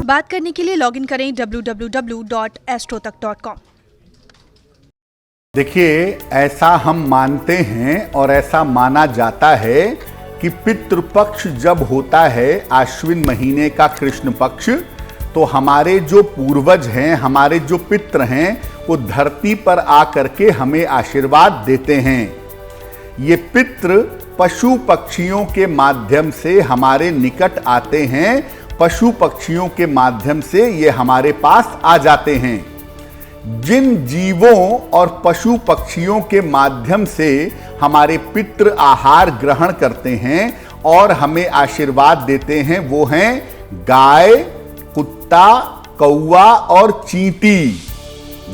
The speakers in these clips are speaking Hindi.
बात करने के लिए लॉगिन करें www.astrotak.com। देखिए, ऐसा हम मानते हैं और ऐसा माना जाता है कि पितृपक्ष जब होता है आश्विन महीने का कृष्ण पक्ष, तो हमारे जो पूर्वज हैं, हमारे जो पितृ हैं, वो धरती पर आकर के हमें आशीर्वाद देते हैं। ये पितृ पशु पक्षियों के माध्यम से हमारे निकट आते हैं, पशु पक्षियों के माध्यम से ये हमारे पास आ जाते हैं। जिन जीवों और पशु पक्षियों के माध्यम से हमारे पितृ आहार ग्रहण करते हैं और हमें आशीर्वाद देते हैं, वो हैं गाय, कुत्ता, कौवा और चींटी।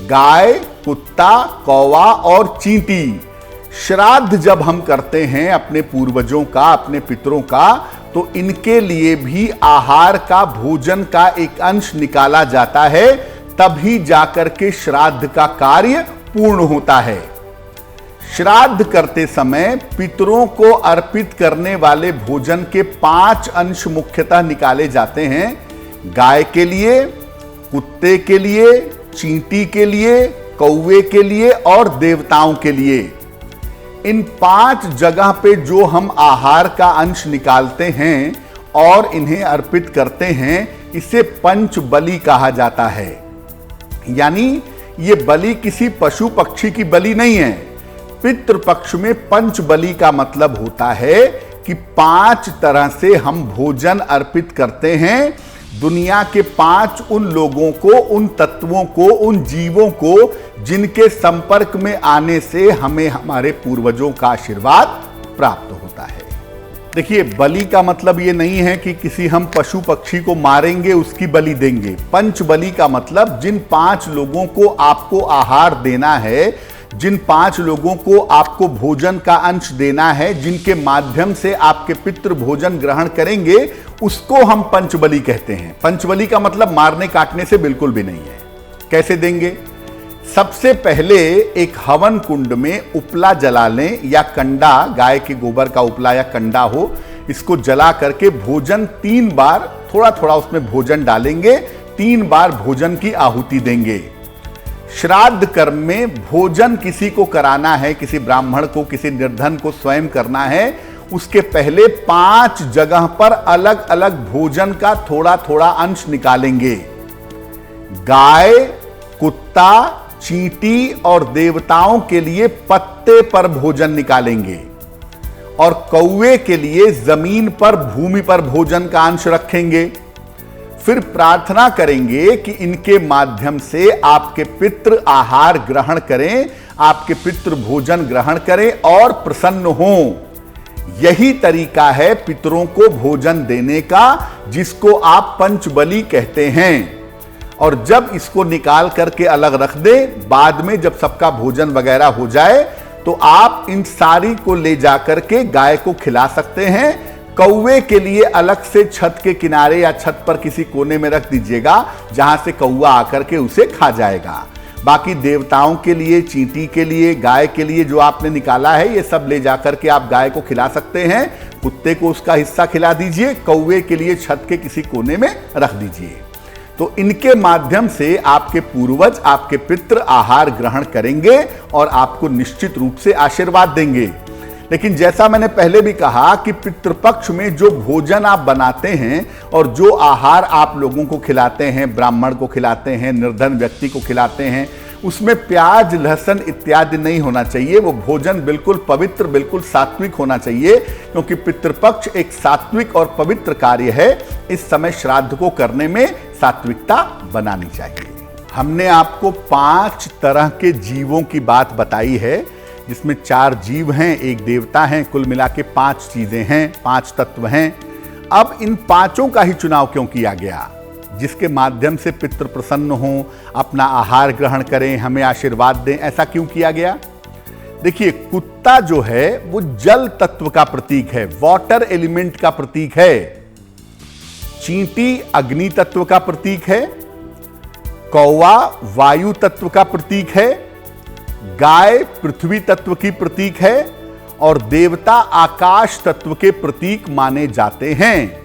गाय, कुत्ता, कौवा और चींटी। श्राद्ध जब हम करते हैं अपने पूर्वजों का, अपने पितरों का, तो इनके लिए भी आहार का, भोजन का एक अंश निकाला जाता है, तभी जाकर के श्राद्ध का कार्य पूर्ण होता है। श्राद्ध करते समय पितरों को अर्पित करने वाले भोजन के 5 अंश मुख्यतः निकाले जाते हैं। गाय के लिए, कुत्ते के लिए, चींटी के लिए, कौवे के लिए और देवताओं के लिए। इन 5 जगह पे जो हम आहार का अंश निकालते हैं और इन्हें अर्पित करते हैं, इसे पंच बलि कहा जाता है। यानी ये बलि किसी पशु पक्षी की बलि नहीं है। पितृपक्ष में पंच बलि का मतलब होता है कि 5 तरह से हम भोजन अर्पित करते हैं। दुनिया के 5 उन लोगों को, उन तत्वों को, उन जीवों को जिनके संपर्क में आने से हमें हमारे पूर्वजों का आशीर्वाद प्राप्त होता है। देखिए, बलि का मतलब ये नहीं है कि किसी हम पशु पक्षी को मारेंगे उसकी बलि देंगे। पंच बलि का मतलब जिन 5 लोगों को आपको आहार देना है, जिन 5 लोगों को आपको भोजन का अंश देना है, जिनके माध्यम से आपके पितृ भोजन ग्रहण करेंगे, उसको हम पंचबली कहते हैं। पंचबली का मतलब मारने काटने से बिल्कुल भी नहीं है। कैसे देंगे? सबसे पहले एक हवन कुंड में उपला जला लें या कंडा, गाय के गोबर का उपला या कंडा हो, इसको जला करके भोजन 3 बार, थोड़ा थोड़ा उसमें भोजन डालेंगे, 3 बार भोजन की आहुति देंगे। श्राद्ध कर्म में भोजन किसी को कराना है, किसी ब्राह्मण को, किसी निर्धन को स्वयं करना है, उसके पहले 5 जगह पर अलग अलग भोजन का थोड़ा थोड़ा अंश निकालेंगे। गाय, कुत्ता, चींटी और देवताओं के लिए पत्ते पर भोजन निकालेंगे और कौवे के लिए जमीन पर, भूमि पर भोजन का अंश रखेंगे। फिर प्रार्थना करेंगे कि इनके माध्यम से आपके पितृ आहार ग्रहण करें, आपके पितृ भोजन ग्रहण करें और प्रसन्न हों। यही तरीका है पितरों को भोजन देने का, जिसको आप पंचबली कहते हैं। और जब इसको निकाल करके अलग रख दें, बाद में जब सबका भोजन वगैरह हो जाए, तो आप इन सारी को ले जाकर के गाय को खिला सकते हैं। कौवे के लिए अलग से छत के किनारे या छत पर किसी कोने में रख दीजिएगा, जहां से कौवा आकर के उसे खा जाएगा। बाकी देवताओं के लिए, चींटी के लिए, गाय के लिए जो आपने निकाला है, ये सब ले जाकर के आप गाय को खिला सकते हैं। कुत्ते को उसका हिस्सा खिला दीजिए, कौवे के लिए छत के किसी कोने में रख दीजिए। तो इनके माध्यम से आपके पूर्वज, आपके पितृ आहार ग्रहण करेंगे और आपको निश्चित रूप से आशीर्वाद देंगे। लेकिन जैसा मैंने पहले भी कहा कि पितृपक्ष में जो भोजन आप बनाते हैं और जो आहार आप लोगों को खिलाते हैं, ब्राह्मण को खिलाते हैं, निर्धन व्यक्ति को खिलाते हैं, उसमें प्याज, लहसुन इत्यादि नहीं होना चाहिए। वो भोजन बिल्कुल पवित्र, बिल्कुल सात्विक होना चाहिए, क्योंकि पितृपक्ष एक सात्विक और पवित्र कार्य है। इस समय श्राद्ध को करने में सात्विकता बनानी चाहिए। हमने आपको 5 तरह के जीवों की बात बताई है, जिसमें 4 जीव हैं, 1 देवता हैं, कुल मिला के 5 चीजें हैं, 5 तत्व हैं। अब इन 5 का ही चुनाव क्यों किया गया? जिसके माध्यम से पितृ प्रसन्न हों, अपना आहार ग्रहण करें, हमें आशीर्वाद दें, ऐसा क्यों किया गया? देखिए, कुत्ता जो है वो जल तत्व का प्रतीक है, वाटर एलिमेंट का प्रतीक है। चींटी अग्नि तत्व का प्रतीक है। कौवा वायु तत्व का प्रतीक है। गाय पृथ्वी तत्व की प्रतीक है और देवता आकाश तत्व के प्रतीक माने जाते हैं।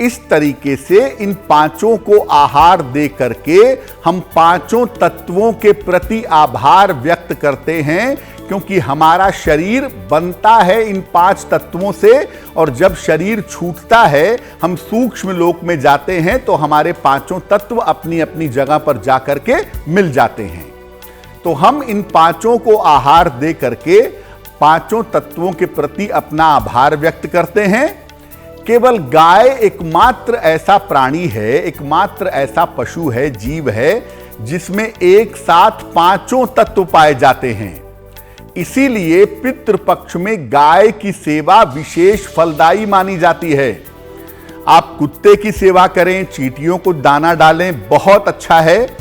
इस तरीके से इन पांचों को आहार दे करके हम पांचों तत्वों के प्रति आभार व्यक्त करते हैं, क्योंकि हमारा शरीर बनता है इन पांच तत्वों से, और जब शरीर छूटता है हम सूक्ष्म लोक में जाते हैं तो हमारे पांचों तत्व अपनी अपनी जगह पर जाकर के मिल जाते हैं। तो हम इन पांचों को आहार दे करके पांचों तत्वों के प्रति अपना आभार व्यक्त करते हैं। केवल गाय एकमात्र ऐसा प्राणी है, एकमात्र ऐसा पशु है, जीव है, जिसमें एक साथ पांचों तत्व पाए जाते हैं। इसीलिए पितृपक्ष में गाय की सेवा विशेष फलदायी मानी जाती है। आप कुत्ते की सेवा करें, चींटियों को दाना डालें, बहुत अच्छा है।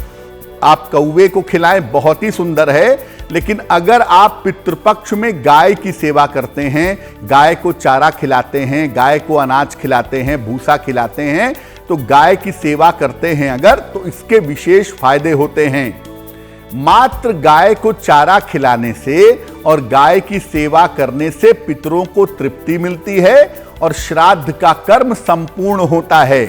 आप कौवे को खिलाएं, बहुत ही सुंदर है। लेकिन अगर आप पितृपक्ष में गाय की सेवा करते हैं, गाय को चारा खिलाते हैं, गाय को अनाज खिलाते हैं, भूसा खिलाते हैं, तो गाय की सेवा करते हैं अगर, तो इसके विशेष फायदे होते हैं। मात्र गाय को चारा खिलाने से और गाय की सेवा करने से पितरों को तृप्ति मिलती है और श्राद्ध का कर्म संपूर्ण होता है।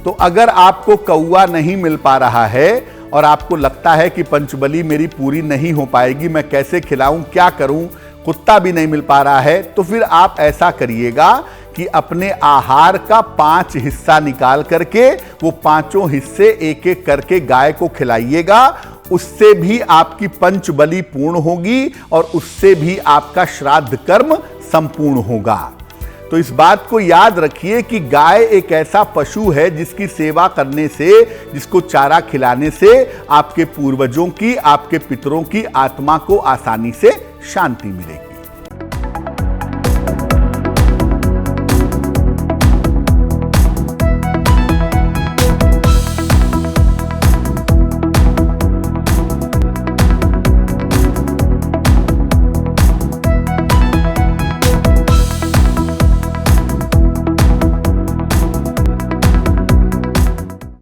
तो अगर आपको कौवा नहीं मिल पा रहा है और आपको लगता है कि पंचबली मेरी पूरी नहीं हो पाएगी, मैं कैसे खिलाऊं, क्या करूं, कुत्ता भी नहीं मिल पा रहा है, तो फिर आप ऐसा करिएगा कि अपने आहार का 5 हिस्सा निकाल करके वो पांचों हिस्से एक एक करके गाय को खिलाइएगा। उससे भी आपकी पंचबली पूर्ण होगी और उससे भी आपका श्राद्ध कर्म संपूर्ण होगा। तो इस बात को याद रखिए कि गाय एक ऐसा पशु है जिसकी सेवा करने से, जिसको चारा खिलाने से आपके पूर्वजों की, आपके पितरों की आत्मा को आसानी से शांति मिलेगी।